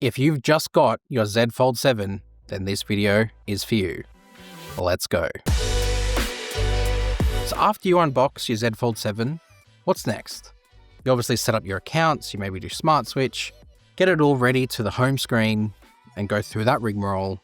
If you've just got your Z Fold7, then this video is for you. Let's go. So after you unbox your Z Fold7, what's next? You obviously set up your accounts, you maybe do smart switch, get it all ready to the home screen and go through that rigmarole.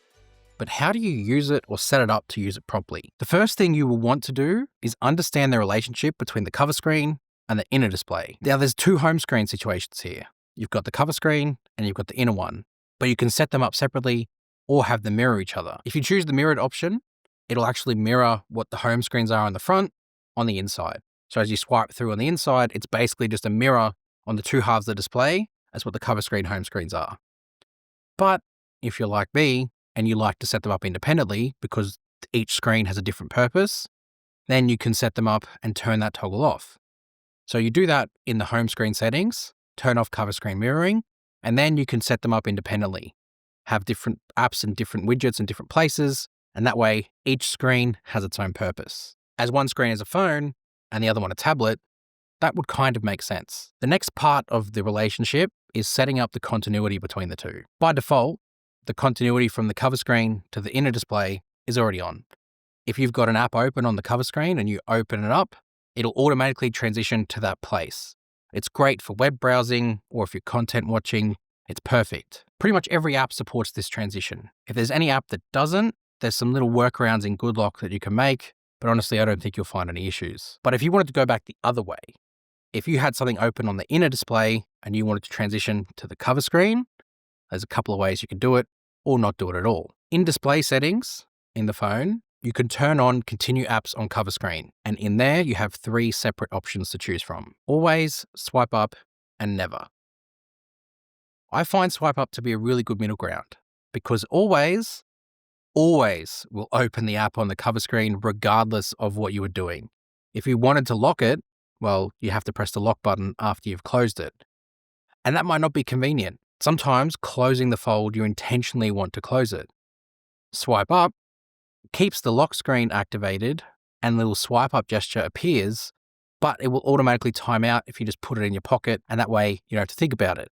But how do you use it or set it up to use it properly? The first thing you will want to do is understand the relationship between the cover screen and the inner display. Now there's two home screen situations here. You've got the cover screen and you've got the inner one, but you can set them up separately or have them mirror each other. If you choose the mirrored option, it'll actually mirror what the home screens are on the front on the inside. So as you swipe through on the inside, it's basically just a mirror on the two halves of the display as what the cover screen home screens are. But if you're like me and you like to set them up independently because each screen has a different purpose, then you can set them up and turn that toggle off. So you do that in the home screen settings, turn off cover screen mirroring, and then you can set them up independently. Have different apps and different widgets in different places, and that way each screen has its own purpose. As one screen is a phone and the other one a tablet, that would kind of make sense. The next part of the relationship is setting up the continuity between the two. By default, the continuity from the cover screen to the inner display is already on. If you've got an app open on the cover screen and you open it up, it'll automatically transition to that place. It's great for web browsing or if you're content watching, it's perfect. Pretty much every app supports this transition. If there's any app that doesn't, there's some little workarounds in GoodLock that you can make, but honestly, I don't think you'll find any issues. But if you wanted to go back the other way, if you had something open on the inner display and you wanted to transition to the cover screen, there's a couple of ways you can do it or not do it at all. In display settings in the phone, you can turn on continue apps on cover screen. And in there, you have three separate options to choose from: always, swipe up, and never. I find swipe up to be a really good middle ground because always will open the app on the cover screen regardless of what you were doing. If you wanted to lock it, well, you have to press the lock button after you've closed it. And that might not be convenient. Sometimes closing the fold, you intentionally want to close it. Swipe up keeps the lock screen activated and the little swipe up gesture appears, but it will automatically time out if you just put it in your pocket, and that way you don't have to think about it.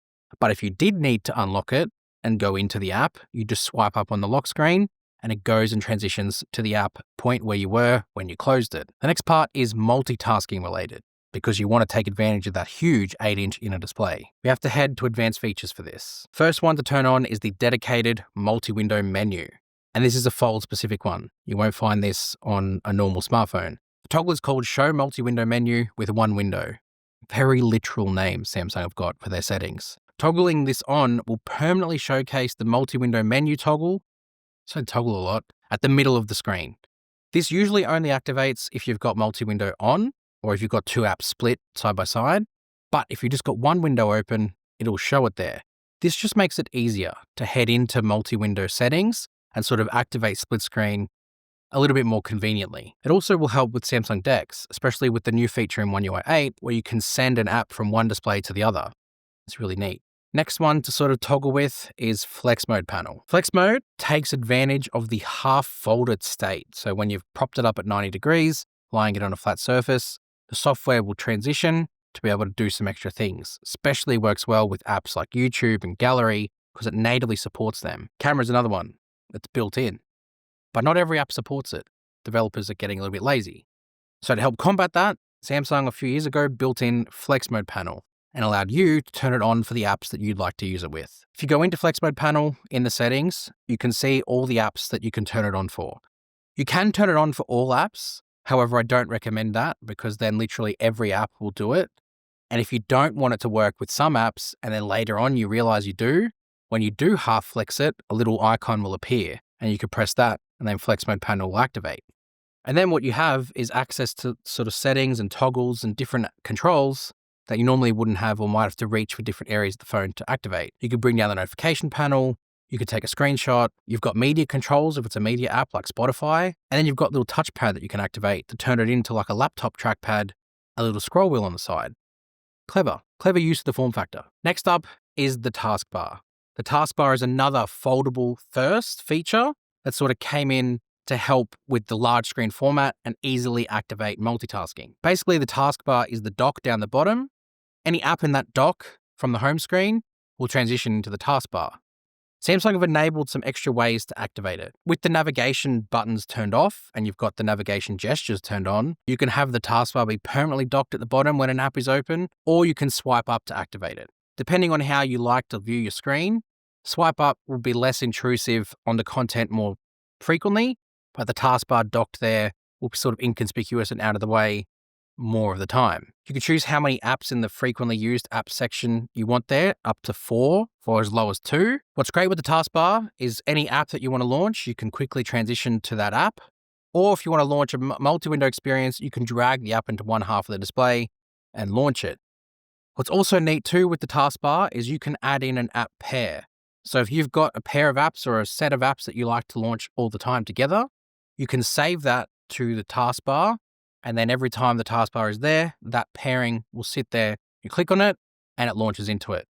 But if you did need to unlock it and go into the app, you just swipe up on the lock screen and it goes and transitions to the app point where you were when you closed it. The next part is multitasking related, because you want to take advantage of that huge 8-inch inner display. We have to head to advanced features for this. First one to turn on is the dedicated multi-window menu. And this is a Fold-specific one. You won't find this on a normal smartphone. The toggle is called Show Multi-Window Menu with one window. Very literal name Samsung have got for their settings. Toggling this on will permanently showcase the multi-window menu toggle, so toggle a lot, at the middle of the screen. This usually only activates if you've got multi-window on, or if you've got two apps split side by side, but if you just got one window open, it'll show it there. This just makes it easier to head into multi-window settings and sort of activate split screen a little bit more conveniently. It also will help with Samsung DeX, especially with the new feature in oneui 8, where you can send an app from one display to the other. It's really neat. Next one to sort of toggle with is Flex Mode panel. Flex Mode takes advantage of the half folded state. So when you've propped it up at 90 degrees, lying it on a flat surface, the software will transition to be able to do some extra things. Especially works well with apps like YouTube and Gallery because it natively supports them. Camera's another one that's built in, but not every app supports it. Developers are getting a little bit lazy. So to help combat that, Samsung a few years ago built in Flex Mode panel and allowed you to turn it on for the apps that you'd like to use it with. If you go into Flex Mode panel in the settings, you can see all the apps that you can turn it on for. You can turn it on for all apps. However, I don't recommend that because then literally every app will do it. And if you don't want it to work with some apps and then later on you realize you do, when you do half flex it, a little icon will appear and you can press that and then Flex Mode panel will activate. And then what you have is access to sort of settings and toggles and different controls that you normally wouldn't have or might have to reach for different areas of the phone to activate. You could bring down the notification panel, you could take a screenshot, you've got media controls if it's a media app like Spotify, and then you've got a little touchpad that you can activate to turn it into like a laptop trackpad, a little scroll wheel on the side. Clever use of the form factor. Next up is the Taskbar. The Taskbar is another foldable first feature that sort of came in to help with the large screen format and easily activate multitasking. Basically, the Taskbar is the dock down the bottom. Any app in that dock from the home screen will transition into the taskbar. Samsung have enabled some extra ways to activate it. With the navigation buttons turned off and you've got the navigation gestures turned on, you can have the taskbar be permanently docked at the bottom when an app is open, or you can swipe up to activate it. Depending on how you like to view your screen, swipe up will be less intrusive on the content more frequently, but the taskbar docked there will be sort of inconspicuous and out of the way more of the time. You can choose how many apps in the frequently used apps section you want there, up to 4 for as low as 2. What's great with the taskbar is any app that you want to launch, you can quickly transition to that app. Or if you want to launch a multi-window experience, you can drag the app into one half of the display and launch it. What's also neat too with the taskbar is you can add in an app pair. So if you've got a pair of apps or a set of apps that you like to launch all the time together, you can save that to the taskbar. And then every time the taskbar is there, that pairing will sit there. You click on it and it launches into it.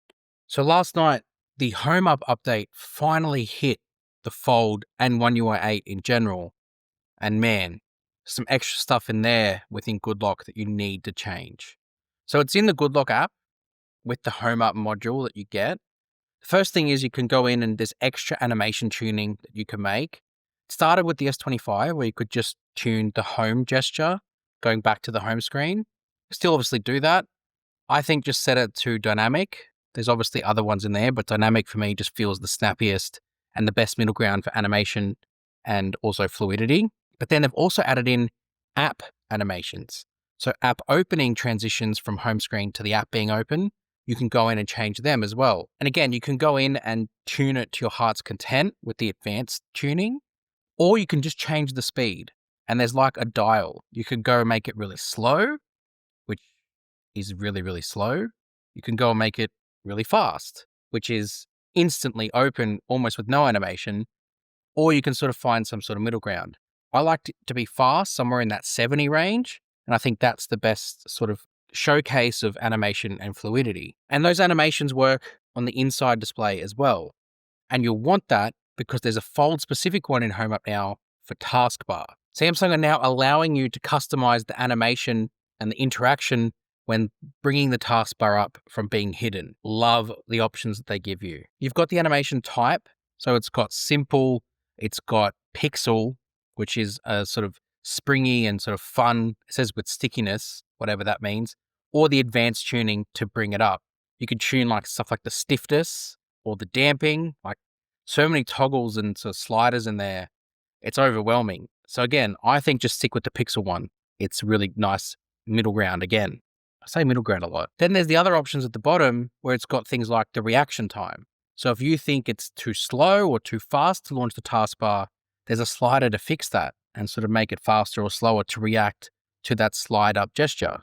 So last night, the Home Up update finally hit the Fold and oneui 8 in general. And man, some extra stuff in there within Good Lock that you need to change. So it's in the Good Lock app with the Home Up module that you get. The first thing is you can go in and there's extra animation tuning that you can make. It started with the S25 where you could just tune the home gesture going back to the home screen. Still obviously do that. I think just set it to dynamic. There's obviously other ones in there, but dynamic for me just feels the snappiest and the best middle ground for animation and also fluidity. But then they've also added in app animations. So app opening transitions from home screen to the app being open, you can go in and change them as well. And again, you can go in and tune it to your heart's content with the advanced tuning, or you can just change the speed. And there's like a dial. You can go make it really slow, which is really, really slow. You can go and make it really fast, which is instantly open almost with no animation, or you can sort of find some sort of middle ground. I like it to be fast, somewhere in that 70 range. And I think that's the best sort of showcase of animation and fluidity. And those animations work on the inside display as well. And you'll want that because there's a Fold specific one in Home Up now for Taskbar. Samsung are now allowing you to customize the animation and the interaction when bringing the taskbar up from being hidden. Love the options that they give you. You've got the animation type. So it's got simple, it's got pixel, which is a sort of springy and sort of fun. It says with stickiness, whatever that means, or the advanced tuning to bring it up. You can tune like stuff like the stiffness or the damping, like so many toggles and sort of sliders in there. It's overwhelming. So again, I think just stick with the Pixel one. It's really nice middle ground again. I say middle ground a lot. Then there's the other options at the bottom where it's got things like the reaction time. So if you think it's too slow or too fast to launch the taskbar, there's a slider to fix that and sort of make it faster or slower to react to that slide up gesture.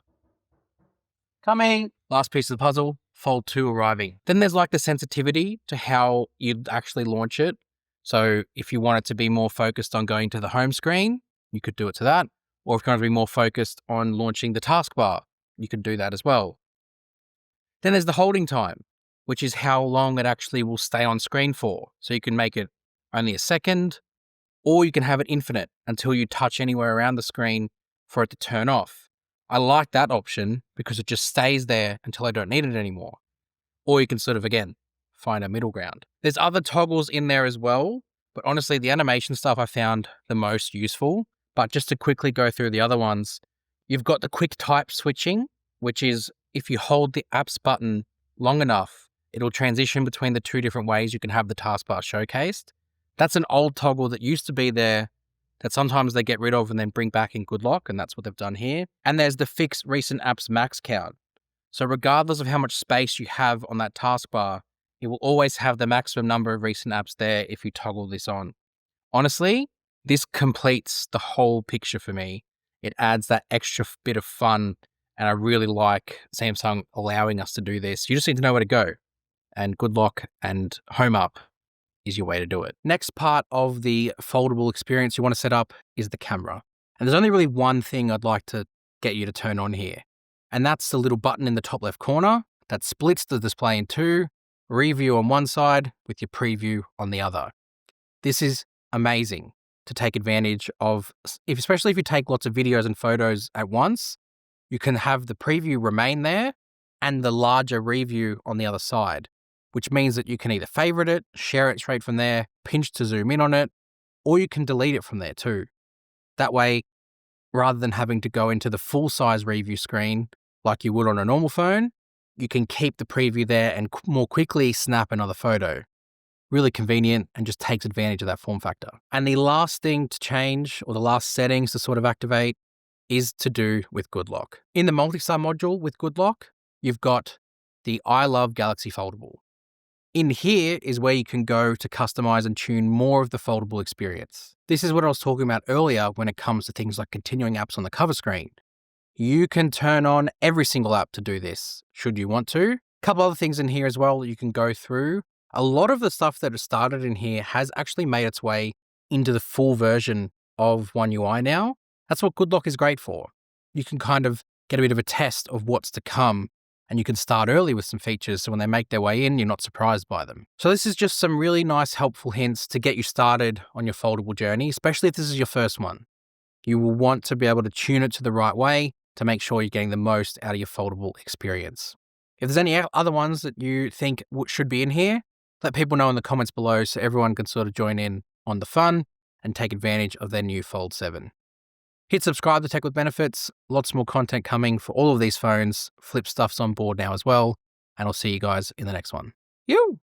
Coming. Last piece of the puzzle, Fold 2 arriving. Then there's like the sensitivity to how you'd actually launch it. So if you want it to be more focused on going to the home screen, you could do it to that. Or if you want to be more focused on launching the taskbar, you could do that as well. Then there's the holding time, which is how long it actually will stay on screen for. So you can make it only a second, or you can have it infinite until you touch anywhere around the screen for it to turn off. I like that option because it just stays there until I don't need it anymore. Or you can sort of, again, find a middle ground. There's other toggles in there as well, but honestly, the animation stuff I found the most useful. But just to quickly go through the other ones, you've got the quick type switching, which is if you hold the apps button long enough, it'll transition between the two different ways you can have the taskbar showcased. That's an old toggle that used to be there that sometimes they get rid of and then bring back in Good Lock, and that's what they've done here. And there's the fix recent apps max count. So regardless of how much space you have on that taskbar, it will always have the maximum number of recent apps there if you toggle this on. Honestly, this completes the whole picture for me. It adds that extra bit of fun, and I really like Samsung allowing us to do this. You just need to know where to go, and Good Lock and Home Up is your way to do it. Next part of the foldable experience you want to set up is the camera. And there's only really one thing I'd like to get you to turn on here. And that's the little button in the top left corner that splits the display in two, review on one side with your preview on the other. This is amazing to take advantage of, especially if you take lots of videos and photos at once. You can have the preview remain there and the larger review on the other side. which means that you can either favorite it, share it straight from there, pinch to zoom in on it, or you can delete it from there too. That way, rather than having to go into the full-size review screen like you would on a normal phone, you can keep the preview there and more quickly snap another photo. Really convenient and just takes advantage of that form factor. And the last thing to change, or the last settings to sort of activate, is to do with Good Lock. In the multi-star module with Good Lock, you've got the I Love Galaxy Foldable. In here is where you can go to customize and tune more of the foldable experience. This is what I was talking about earlier when it comes to things like continuing apps on the cover screen. You can turn on every single app to do this, should you want to. A couple other things in here as well that you can go through. A lot of the stuff that has started in here has actually made its way into the full version of oneui now. That's what Good Lock is great for. You can kind of get a bit of a test of what's to come, and you can start early with some features so when they make their way in, you're not surprised by them. So this is just some really nice, helpful hints to get you started on your foldable journey, especially if this is your first one. You will want to be able to tune it to the right way to make sure you're getting the most out of your foldable experience. If there's any other ones that you think should be in here, let people know in the comments below so everyone can sort of join in on the fun and take advantage of their new Fold 7. Hit subscribe to Tech with Benefits. Lots more content coming for all of these phones. Flip stuff's on board now as well. And I'll see you guys in the next one. You!